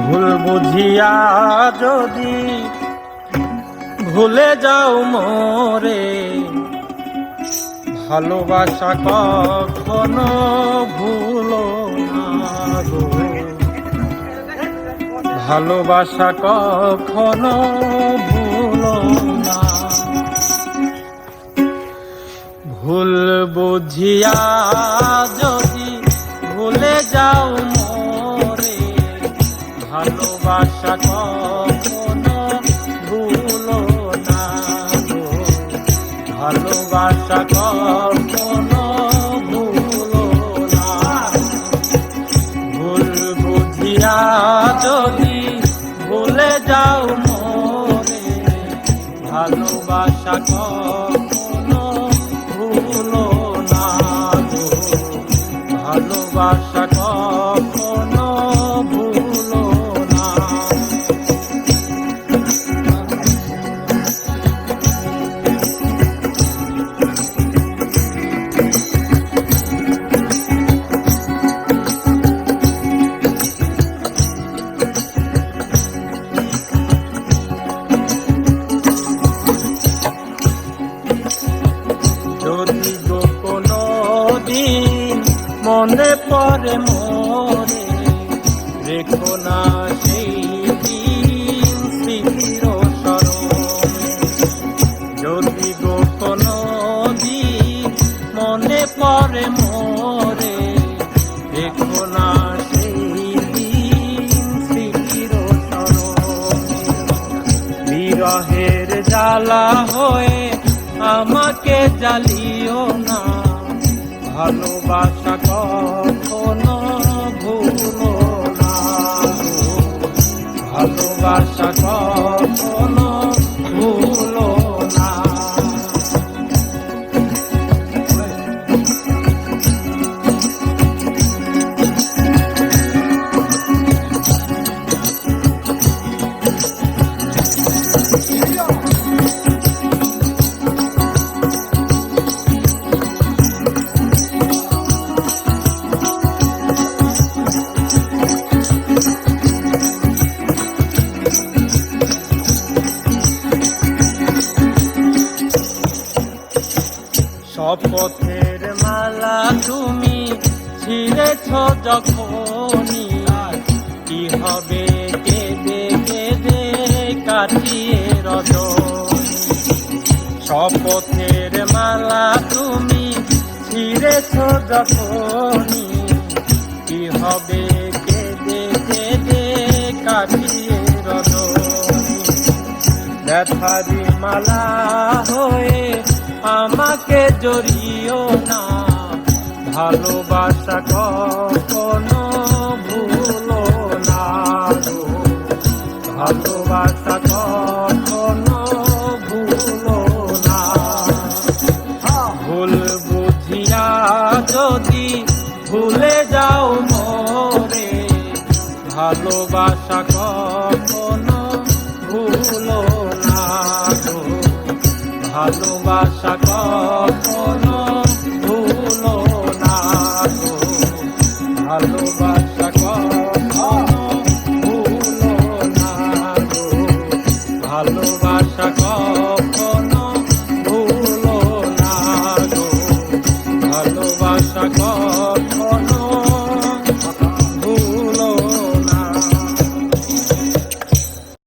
ভুল বুঝিয়া যদি ভুলে যাও মোরে, ভালোবাসা কখনো ভুলো না গো, ভালোবাসা কখনো ভুলো না। ভুল বুঝিয়া যদি ভুলে যাও মোরে, ভালোবাসা কখনো ভুলো না গো, ভালোবাসা কখনো ভুলো না। ভুল বুঝিয়া যদি ভুলে যাও মোরে, ভালোবাসা কখনো ভুলো না গো, ভালোবাসা কখনো ভুলো না। যদি গো কোনো দিন মনে পড়ে মোরে, রেখো না সেই দিন স্মৃতির স্মরণে। যদি গো কোনো দিন মনে পড়ে মোরে, রেখো না সেই দিন স্মৃতির স্মরণে। বিরহের জ্বালা হয়ে আমাকে জ্বালিও না, ভালোবাসা কখনো ভুলো না গো, ভালোবাসা কখনো ভুলো না। শপথের মালা তুমি ছিঁড়েছ যখনই, কি হবে কেঁদে কেঁদে কাটিয়ে রজনী। শপথের মালা তুমি ছিঁড়েছ যখনই, কি হবে কেঁদে কেঁদে কাটিয়ে রজনী। ব্যথারি মালা হয়ে আমাকে জড়িও না, ভালোবাসা কখনো ভুলো না গো, ভালোবাসা কখনো ভুলো না। ভুল বুঝিয়া যদি ভুলে যাও মোরে, ভালোবাসা কখনো ভুলো না গো, ভালোবাসা কখনো